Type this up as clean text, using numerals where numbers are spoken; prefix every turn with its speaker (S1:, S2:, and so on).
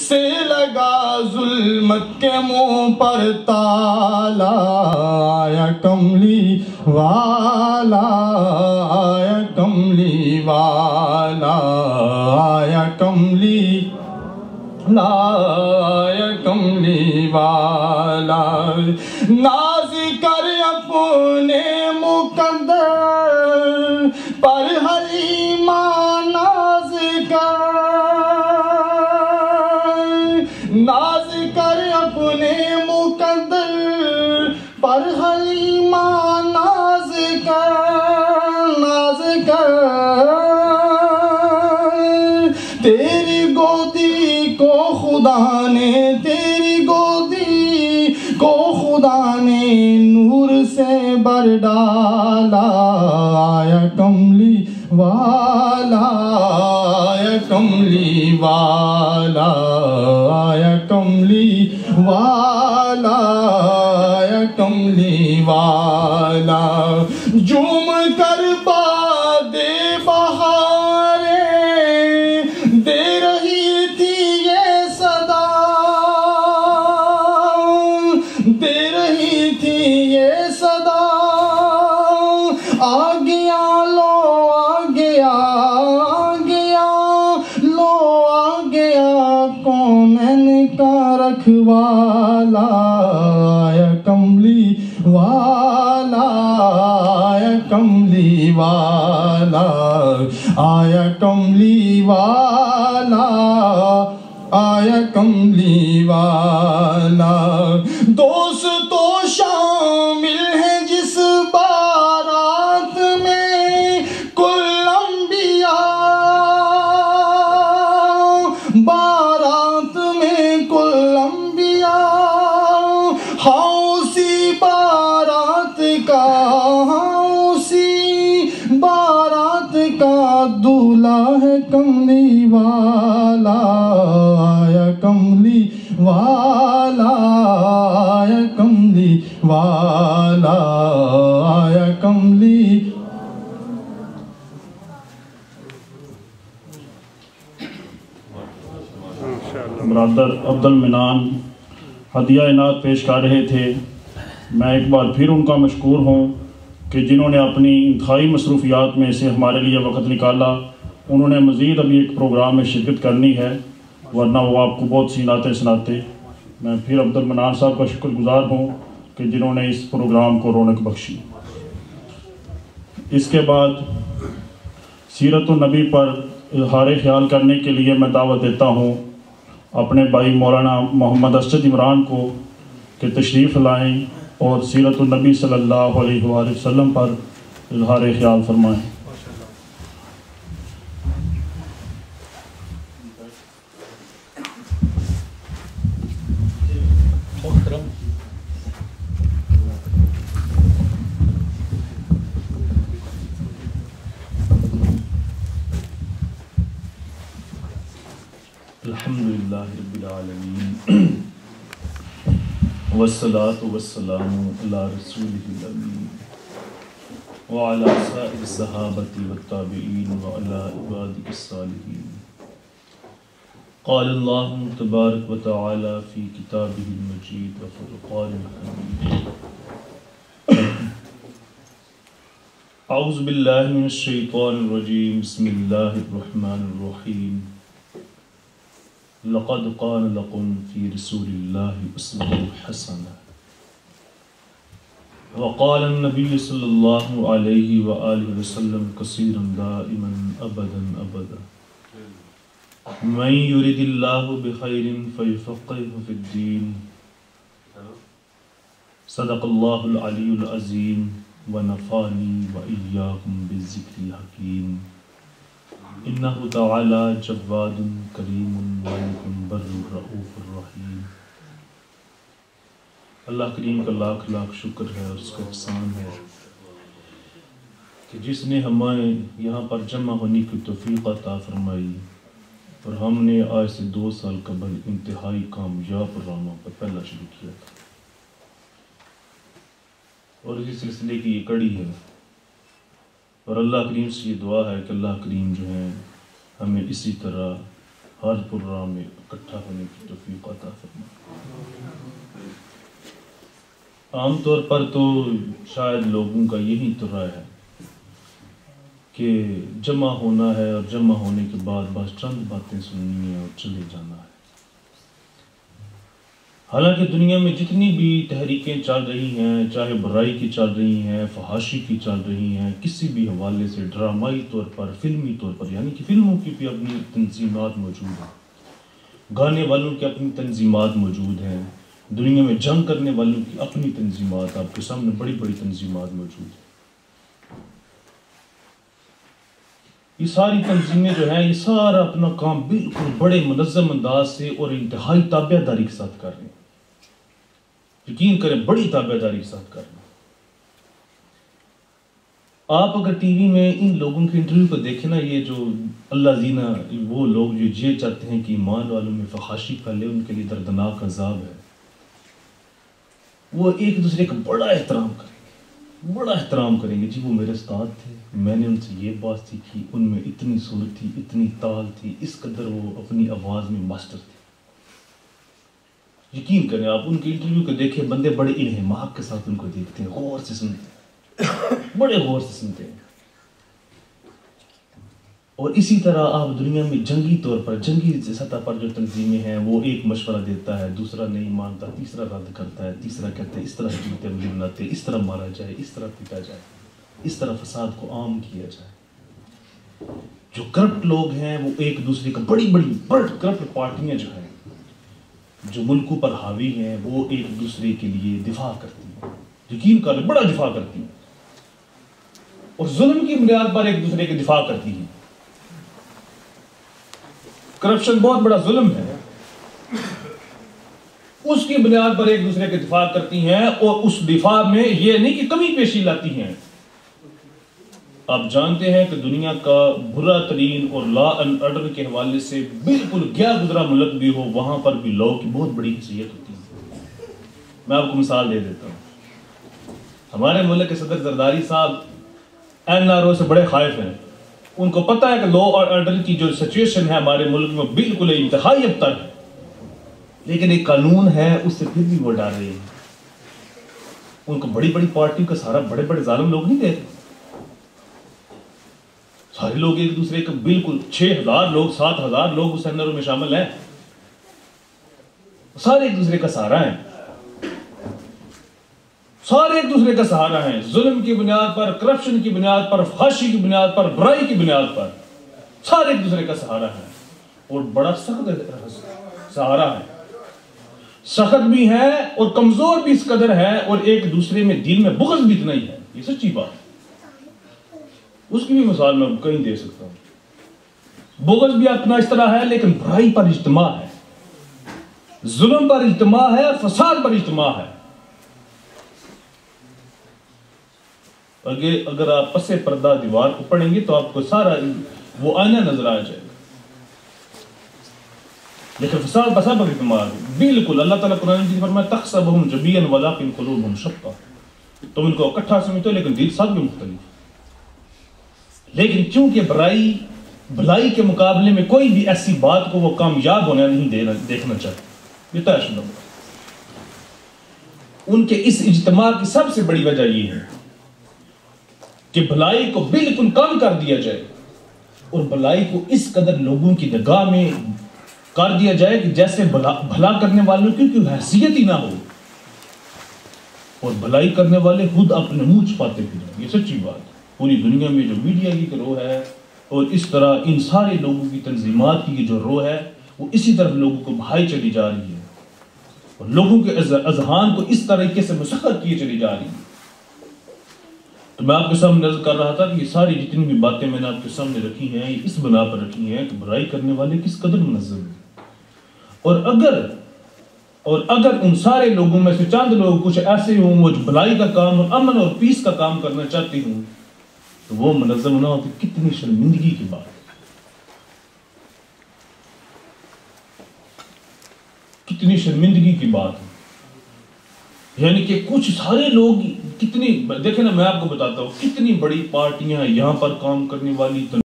S1: سے لگا ظلمت کے منہ پر تالا، آیا کملی والا، آیا کملی والا، آیا کملی آیا کملی والا، ناز کر اپنے مقدر پر حلیمہ ناز کر، ناز کر اپنے مقدر پر حلیمہ ناز کر، ناز کر تیری گودی کو خدا نے، تیری گودی کو خدا نے نور سے بھر ڈالا، آیا کملی والا، آیا کملی والا، آیا کملی والا، آیا کملی والا، جھوم کر باد بہاریں دے رہی تھی یہ صدا، دے رہی تھی یہ صدا، آ گیا لو آ گیا، آ گیا لو آ گیا کونین کا رکھوالا، آیا کملی والا، آیا کملی والا، آیا کملی والا، آیا کملی والا، دوست تو شامل ہے جس بارات میں کل انبیاء، بارات میں کل انبیاء، ہاں اسی بارات کا، ہاں اسی بارات کا دولہا ہے کملی والا، آیا کملی والا، آیا کملی والا، آیا کملی۔
S2: برادر عبد المنان ہدیہ عنایت پیش کر رہے تھے۔ میں ایک بار پھر ان کا مشکور ہوں کہ جنہوں نے اپنی انتہائی مصروفیات میں سے ہمارے لیے وقت نکالا۔ انہوں نے مزید ابھی ایک پروگرام میں شرکت کرنی ہے، ورنہ وہ آپ کو بہت سی نعتیں سناتے۔ میں پھر عبد المنان صاحب کا شکر گزار ہوں کہ جنہوں نے اس پروگرام کو رونق بخشی۔ اس کے بعد سیرت النبی پر اظہار خیال کرنے کے لیے میں دعوت دیتا ہوں اپنے بھائی مولانا محمد اسجد عمران کو کہ تشریف لائیں اور سیرت النبی صلی اللہ علیہ وآلہ وسلم پر اظہار خیال فرمائیں۔ الحمدللہ رب العالمین والصلاة والسلام علی رسولہ الامین وعلی سائر الصحابۃ والتابعین وعلی عبادہ الصالحین۔ قال اللہ تبارک وتعالی فی کتابہ المجید وفرقان الحمید۔ اعوذ باللہ من الشیطان الرجیم، بسم اللہ الرحمن الرحیم۔ لقد قان لکم فی رسول اللہ اسوۃ حسنہ۔ وقال النبی صلی اللہ علیہ وآلہ وسلم کثیرا دائما ابدا ابدا، من یرد اللہ بخیر فیفقہہ فی الدین۔ صدق اللہ العلی العظیم ونفعنی وإیاکم بالذکر الحکیم۔ انہ تعالی جواد کریم مالک بر رؤوف الرحیم۔ اللہ کریم کا لاکھ لاکھ شکر ہے اور اس کا احسان ہے کہ جس نے ہمیں یہاں پر جمع ہونے کی توفیق عطا فرمائی، اور ہم نے آج سے 2 سال قبل انتہائی کامیاب پروگراموں پر پہلا شروع کیا تھا، اور اسی سلسلے کی یہ کڑی ہے۔ اور اللہ کریم سے یہ دعا ہے کہ اللہ کریم جو ہے ہمیں اسی طرح ہر پروگرام میں اکٹھا ہونے کی توفیق عطا فرما۔ عام طور پر تو شاید لوگوں کا یہی طرح ہے کہ جمع ہونا ہے اور جمع ہونے کے بعد بس چند باتیں سننی ہیں اور چلے جانا ہے۔ حالانکہ دنیا میں جتنی بھی تحریکیں چل رہی ہیں، چاہے برائی کی چل رہی ہیں، فحاشی کی چل رہی ہیں، کسی بھی حوالے سے ڈرامائی طور پر، فلمی طور پر، یعنی کہ فلموں کی بھی اپنی تنظیمات موجود ہیں، گانے والوں کی اپنی تنظیمات موجود ہیں، دنیا میں جنگ کرنے والوں کی اپنی تنظیمات، آپ کے سامنے بڑی بڑی تنظیمات موجود ہیں۔ یہ ساری تنظیمیں جو ہیں، یہ سارا اپنا کام بالکل بڑے منظم انداز سے اور انتہائی تابع داری کے ساتھ کر رہے ہیں۔ یقین کریں، بڑی تابع داری کے ساتھ کر رہے ہیں۔ آپ اگر ٹی وی میں ان لوگوں کے انٹرویو کو دیکھیں نا، یہ جو اللہ زینہ، وہ لوگ جو یہ چاہتے ہیں کہ ایمان والوں میں فحاشی پھیلے، ان کے لیے دردناک عذاب ہے، وہ ایک دوسرے کا بڑا احترام کریں گے، بڑا احترام کریں گے۔ جی وہ میرے استاد تھے، میں نے ان سے یہ بات سیکھی، ان میں اتنی صورت تھی، اتنی تال تھی، اس قدر وہ اپنی آواز میں ماسٹر تھے۔ یقین کریں، آپ ان کے انٹرویو کو دیکھیں، بندے بڑے انہماک کے ساتھ ان کو دیکھتے ہیں، غور سے سنتے ہیں، بڑے غور سے سنتے ہیں۔ اور اسی طرح آپ دنیا میں جنگی طور پر، جنگی سطح پر جو تنظیمیں ہیں، وہ ایک مشورہ دیتا ہے، دوسرا نہیں مانتا، تیسرا رد کرتا ہے، تیسرا کہتا ہے اس طرح جوتے بناتے، اس طرح مارا جائے، اس طرح پیٹا جائے، اس طرح فساد کو عام کیا جائے۔ جو کرپٹ لوگ ہیں وہ ایک دوسرے کا، بڑی کرپٹ پارٹیاں جو ہیں، جو ملکوں پر حاوی ہیں، وہ ایک دوسرے کے لیے دفاع کرتی ہیں، یقین کریں بڑا دفاع کرتی ہیں، اور ظلم کی بنیاد پر ایک دوسرے کے دفاع کرتی ہیں۔ کرپشن بہت بڑا ظلم ہے، اس کی بنیاد پر ایک دوسرے کے دفاع کرتی ہیں، اور اس دفاع میں یہ نہیں کہ کمی پیشی لاتی ہیں۔ آپ جانتے ہیں کہ دنیا کا برا ترین اور لا اینڈ آرڈر کے حوالے سے بالکل گیا گزرا ملک بھی ہو، وہاں پر بھی لاء کی بہت بڑی حیثیت ہوتی ہے۔ میں آپ کو مثال دے دیتا ہوں، ہمارے ملک کے صدر زرداری صاحب NRO سے بڑے خائف ہیں، ان کو پتہ ہے کہ لاء اور آرڈر کی جو سچویشن ہے ہمارے ملک میں بالکل انتہائی ابتر ہے، لیکن ایک قانون ہے، اس سے پھر بھی وہ ڈر رہے ہیں۔ ان کو بڑی بڑی پارٹیوں کا سہارا بڑے بڑے ظالم لوگ نہیں دیتے، سارے لوگ ایک دوسرے کا، بالکل 6000 لوگ 7000 لوگ اس NRO میں شامل ہیں، سارے ایک دوسرے کا سہارا ہیں، سارے ایک دوسرے کا سہارا ہیں، ظلم کی بنیاد پر، کرپشن کی بنیاد پر، فحاشی کی بنیاد پر، برائی کی بنیاد پر، سارے ایک دوسرے کا سہارا ہیں، اور بڑا سخت سہارا ہے، سخت بھی ہے اور کمزور بھی اس قدر ہے، اور ایک دوسرے میں دل میں بغض بھی اتنا ہی ہے۔ یہ سچی بات ہے، اس کی بھی مثال میں کہیں دے سکتا ہوں۔ بغض بھی اپنا اس طرح ہے، لیکن برائی پر اجتماع ہے، ظلم پر اجتماع ہے، فساد پر اجتماع ہے۔ اگر آپ پس پردہ دیوار کو پڑھیں گے تو آپ کو سارا وہ آئینہ نظر آ جائے گا، لیکن فساد پر سب اجتماع ہے۔ بالکل اللہ تعالیٰ قرآن مجید میں فرمایا تحسبهم جميعا ولكن قلوبهم شتى، تم ان کو اکٹھا سمجھتے ہو لیکن دل سب میں مختلف۔ لیکن چونکہ بھلائی کے مقابلے میں کوئی بھی ایسی بات کو وہ کامیاب ہونا نہیں دیکھنا چاہتے، یہ طے شدہ ہے۔ ان کے اس اجتماع کی سب سے بڑی وجہ یہ ہے کہ بھلائی کو بالکل کم کر دیا جائے، اور بھلائی کو اس قدر لوگوں کی نگاہ میں کر دیا جائے کہ جیسے بھلا کرنے والوں کی کوئی حیثیت ہی نہ ہو، اور بھلائی کرنے والے خود اپنے منہ چھپاتے پھریں۔ یہ سچی بات ہے۔ پوری دنیا میں جو میڈیا کی روح ہے، اور اس طرح ان سارے لوگوں کی تنظیمات کی جو روح ہے، وہ اسی طرف لوگوں کو بہائی چلی جا رہی ہے، اور لوگوں کے اذہان کو اس طریقے سے مسخر کیے چلی جا رہی ہے۔ تو میں آپ کے سامنے عرض کر رہا تھا کہ یہ ساری جتنی بھی باتیں میں نے آپ کے سامنے رکھی ہیں، یہ اس بنا پر رکھی ہیں کہ برائی کرنے والے کس قدر منظم ہیں، اور اگر ان سارے لوگوں میں سے چند لوگ کچھ ایسے ہوں وہ جو بھلائی کا کام اور امن اور پیس کا کام کرنا چاہتے ہوں، تو وہ منظم نہ ہوتی، کتنی شرمندگی کی بات ہے، کتنی شرمندگی کی بات ہے۔ یعنی کہ کچھ سارے لوگ کتنی، دیکھیں نا میں آپ کو بتاتا ہوں، کتنی بڑی پارٹیاں یہاں پر کام کرنے والی